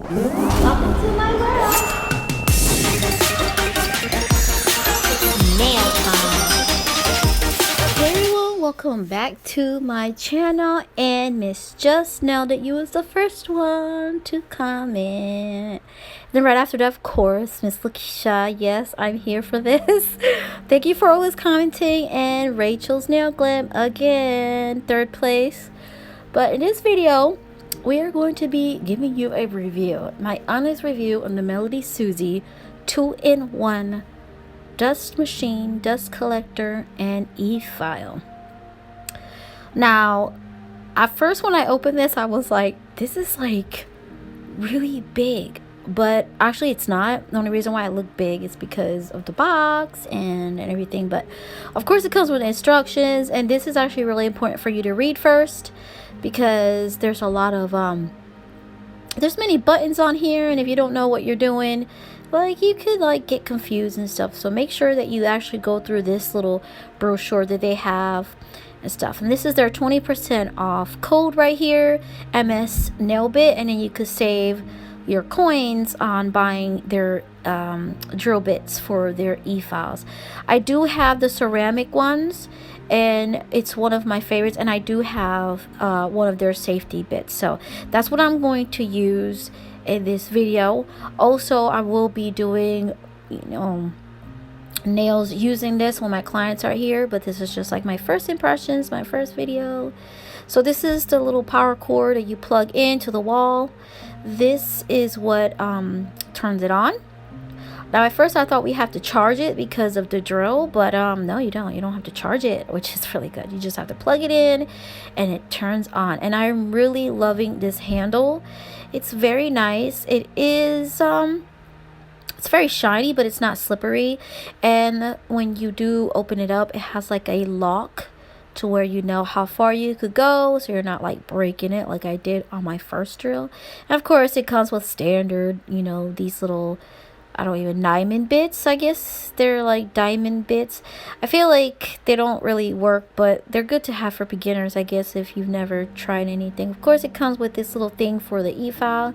Welcome to my world. Nail time. Hey everyone, welcome back to my channel. And Miss just nailed it. You was the first one to comment. Then right after that, of course, Miss Lakeisha. Yes, I'm here for this. Thank you for always commenting. And Rachel's Nail Glam again, third place. But in this video, we are going to be giving you a review, my honest review on the Melody Susie 2-in-1 dust machine, dust collector, and e-file. Now, at first when I opened this, I was like, this is like really big, but actually it's not. The only reason why it looked big is because of the box and everything, but of course it comes with instructions, and this is actually really important for you to read first, because there's a lot of there's many buttons on here, and if you don't know what you're doing, like, you could like get confused and stuff. So make sure that you actually go through this little brochure that they have and stuff. And this is their 20% off code right here, MS Nailbit, and then you could save your coins on buying their drill bits for their e-files. I do have the ceramic ones, and it's one of my favorites, and I do have one of their safety bits, so that's what I'm going to use in this video. Also, I will be doing, you know, nails using this when my clients are here, but this is just like my first impressions, my first video. So this is the little power cord that you plug into the wall. This is what turns it on. Now at first I thought we have to charge it because of the drill, but no, you don't have to charge it, which is really good. You just have to plug it in and it turns on. And I'm really loving this handle. It's very nice. It is it's very shiny, but it's not slippery, and when you do open it up, it has like a lock to where you know how far you could go, so you're not like breaking it like I did on my first drill. And of course it comes with standard, you know, these little, I don't even, diamond bits, I guess they're like diamond bits. I feel like they don't really work, but they're good to have for beginners, I guess, if you've never tried anything. Of course it comes with this little thing for the e-file.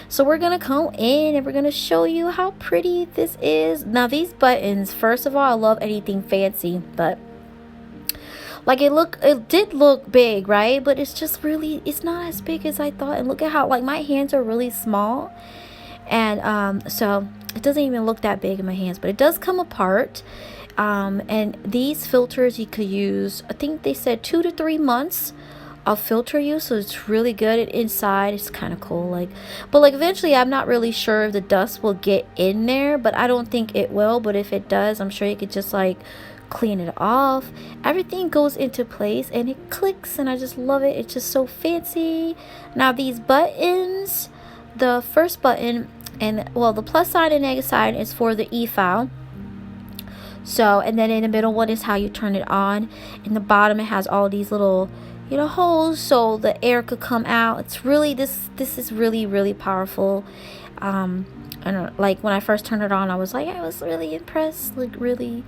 So we're gonna come in and we're gonna show you how pretty this is. Now these buttons, first of all, I love anything fancy, but like it did look big, right? But it's just really, it's not as big as I thought. And look at how, like, my hands are really small, and so it doesn't even look that big in my hands, but it does come apart. And these filters you could use, I think they said 2 to 3 months of filter use, so it's really good. And inside it's kind of cool, like, but like eventually I'm not really sure if the dust will get in there, but I don't think it will. But if it does, I'm sure you could just like clean it off. Everything goes into place and it clicks, and I just love it. It's just so fancy. Now these buttons, the first button, and well, the plus sign and negative sign is for the e-file. So, and then in the middle one is how you turn it on. In the bottom it has all these little, you know, holes so the air could come out. It's really, this is really powerful. And like when I first turned it on, I was really impressed, like really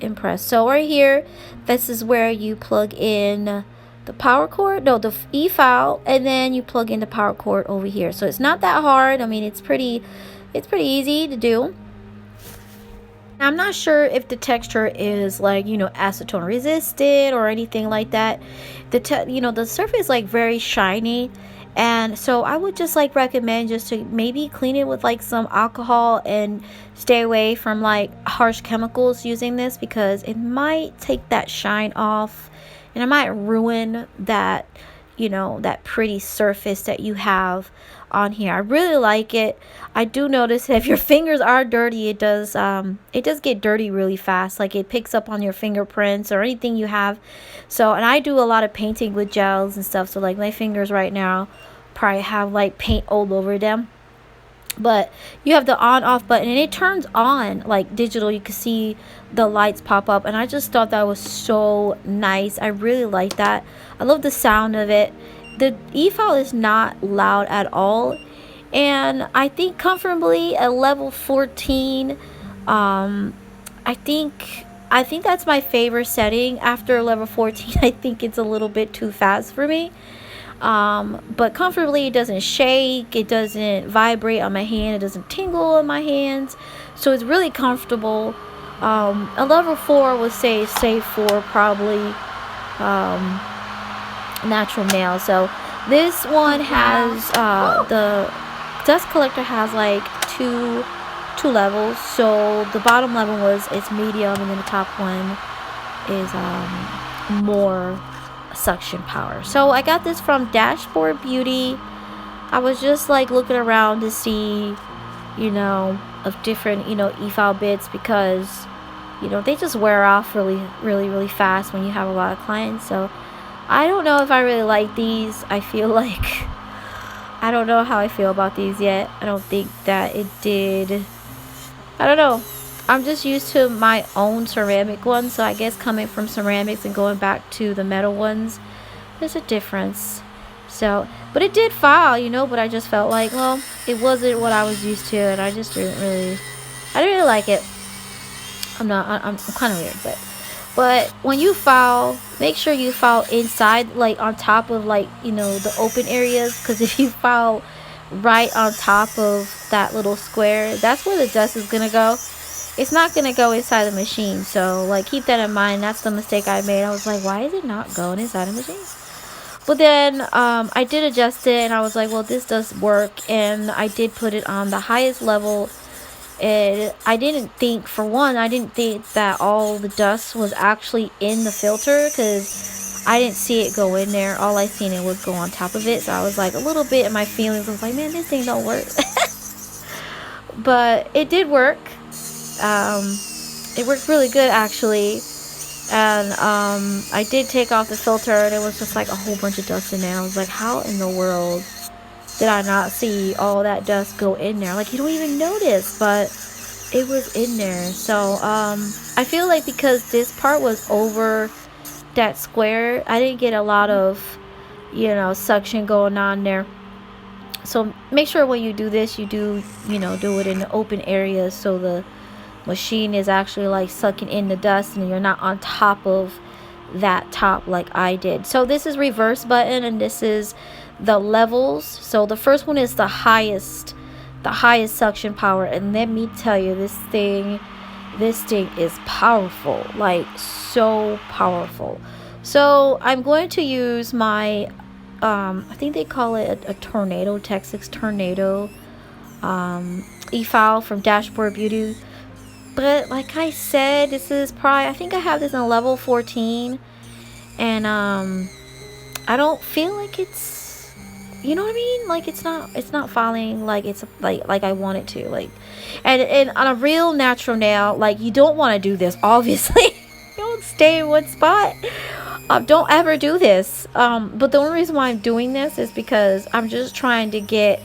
impressed. So right here, this is where you plug in the power cord, no, the e-file, and then you plug in the power cord over here. So it's not that hard. I mean, it's pretty easy to do. I'm not sure if the texture is like, you know, acetone resistant or anything like that. You know, the surface is like very shiny, and so I would just like recommend just to maybe clean it with like some alcohol and stay away from like harsh chemicals using this, because it might take that shine off and it might ruin that, you know, that pretty surface that you have on here. I really like it. I do notice that if your fingers are dirty, it does get dirty really fast. Like it picks up on your fingerprints or anything you have. So, and I do a lot of painting with gels and stuff, so like my fingers right now probably have like paint all over them. But you have the on off button, and it turns on like digital. You can see the lights pop up, and I just thought that was so nice. I really like that. I love the sound of it. The e-file is not loud at all, and I think comfortably at level 14. I think that's my favorite setting. After level 14, I think it's a little bit too fast for me. but comfortably. It doesn't shake, it doesn't vibrate on my hand, it doesn't tingle in my hands, so it's really comfortable. A level 4 would say safe for probably natural nail. So this one has the dust collector has like two levels. So the bottom level it's medium, and then the top one is more suction power. So I got this from Dashboard Beauty. I was just like looking around to see, you know, of different, you know, Efile bits, because, you know, they just wear off really fast when you have a lot of clients. So I don't know if I really like these. I feel like I don't know how I feel about these yet. I don't think that it did. I don't know. I'm just used to my own ceramic ones, so I guess coming from ceramics and going back to the metal ones, there's a difference. So, but it did file, you know, but I just felt like, well, it wasn't what I was used to, and I just didn't really like it. I'm kind of weird, but when you file, make sure you file inside, like on top of, like, you know, the open areas, because if you file right on top of that little square, that's where the dust is gonna go. It's not gonna go inside the machine. So like, keep that in mind. That's the mistake I made. I was like, why is it not going inside the machine? But then I did adjust it, and I was like, well, this does work, and I did put it on the highest level. And I didn't think, for one, I didn't think that all the dust was actually in the filter, because I didn't see it go in there. All I seen it was go on top of it. So I was like, a little bit in my feelings, I was like, man, this thing don't work. But it did work. It worked really good, actually. And I did take off the filter, and it was just like a whole bunch of dust in there. I was like, how in the world did I not see all that dust go in there? Like, you don't even notice, but it was in there. So I feel like because this part was over that square, I didn't get a lot of, you know, suction going on there. So make sure when you do this, you do, you know, do it in the open areas, so the machine is actually like sucking in the dust, and you're not on top of that top like I did. So this is reverse button, and this is the levels. So the first one is the highest suction power, and let me tell you, this thing is powerful, like so powerful. So I'm going to use my I think they call it a tornado, Texas Tornado Efile from Dashboard Beauty. But like I said, this is probably, I think I have this in level 14, and I don't feel like it's, you know what I mean, like it's not filing like it's like I want it to, like, and on a real natural nail, like, you don't want to do this, obviously. Don't stay in one spot. Don't ever do this. But the only reason why I'm doing this is because I'm just trying to get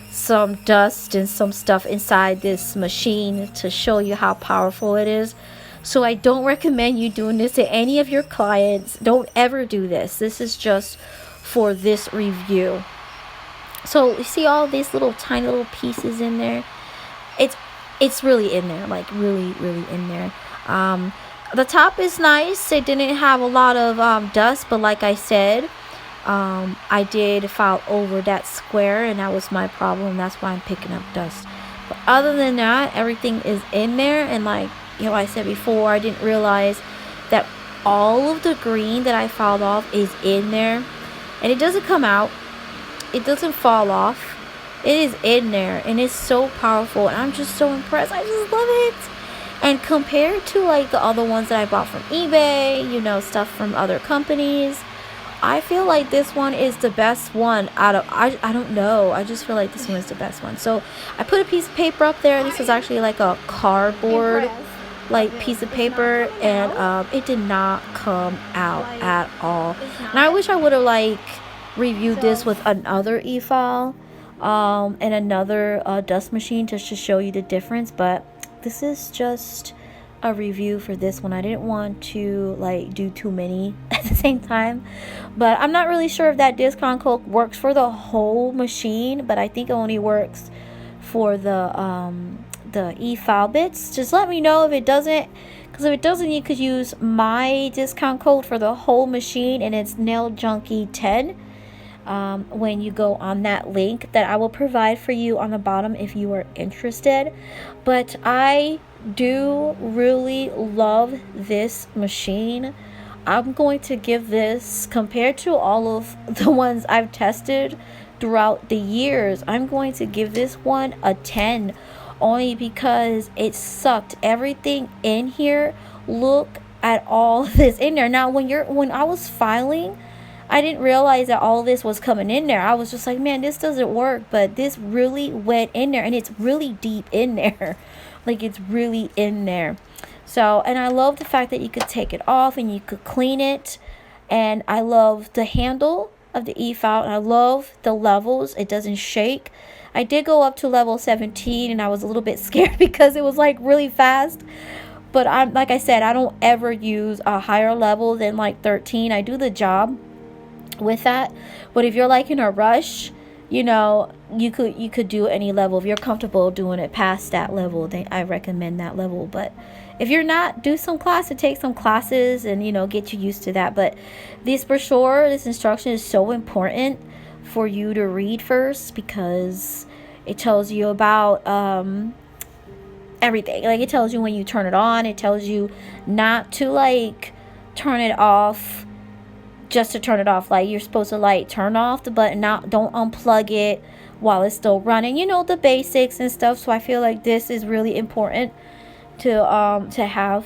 some dust and some stuff inside this machine to show you how powerful it is. So I don't recommend you doing this to any of your clients. Don't ever do this. This is just for this review. So you see all these little tiny little pieces in there? It's really in there, like really in there. The top is nice. It didn't have a lot of dust, but like I said, I did file over that square, and that was my problem. That's why I'm picking up dust. But other than that, everything is in there. And like, you know, I said before, I didn't realize that all of the green that I filed off is in there, and it doesn't come out. It doesn't fall off. It is in there, and it's so powerful, and I'm just so impressed. I just love it. And compared to like the other ones that I bought from eBay, you know, stuff from other companies, I feel like this one is the best one out of, I don't know, I just feel like this one is the best one. So I put a piece of paper up there. This is actually like a cardboard like piece of paper, and it did not come out at all. And I wish I would have like reviewed this with another Efile and another dust machine just to show you the difference, but this is just a review for this one. I didn't want to like do too many at the same time, but I'm not really sure if that discount code works for the whole machine, but I think it only works for the Efile bits. Just let me know if it doesn't, because if it doesn't, you could use my discount code for the whole machine, and it's Thenailjunkie 10. when you go on that link that I will provide for you on the bottom if you are interested. But I do really love this machine. I'm going to give this, compared to all of the ones I've tested throughout the years, I'm going to give this one a 10, only because it sucked everything in here. Look at all this in there. Now when I was filing, I didn't realize that all this was coming in there. I was just like, man, this doesn't work. But this really went in there, and it's really deep in there. Like, it's really in there. So, and I love the fact that you could take it off and you could clean it. And I love the handle of the Efile, and I love the levels. It doesn't shake. I did go up to level 17, and I was a little bit scared because it was like really fast. But I'm, like I said, I don't ever use a higher level than like 13. I do the job with that. But if you're like in a rush, you know, you could do any level. If you're comfortable doing it past that level, then I recommend that level. But if you're not, do some classes, take some classes, and, you know, get you used to that. But this brochure, this instruction is so important for you to read first, because it tells you about everything. Like, it tells you when you turn it on. It tells you not to like turn it off just to turn it off. Like, you're supposed to like turn off the button, don't unplug it while it's still running, you know, the basics and stuff. So I feel like this is really important to have.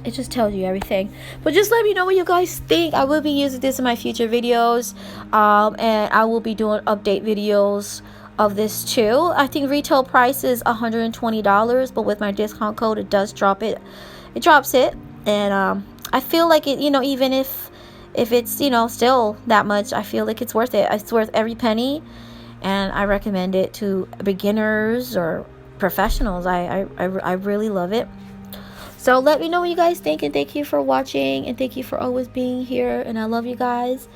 It just tells you everything. But just let me know what you guys think. I will be using this in my future videos, and I will be doing update videos of this too. I think retail price is $120, but with my discount code it does drop it. It drops it. And I feel like it, you know, even if it's, you know, still that much, I feel like it's worth it. It's worth every penny, and I recommend it to beginners or professionals. I really love it. So let me know what you guys think, and thank you for watching, and thank you for always being here, and I love you guys.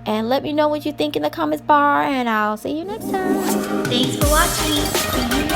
And let me know what you think in the comments bar, and I'll see you next time. Thanks for watching.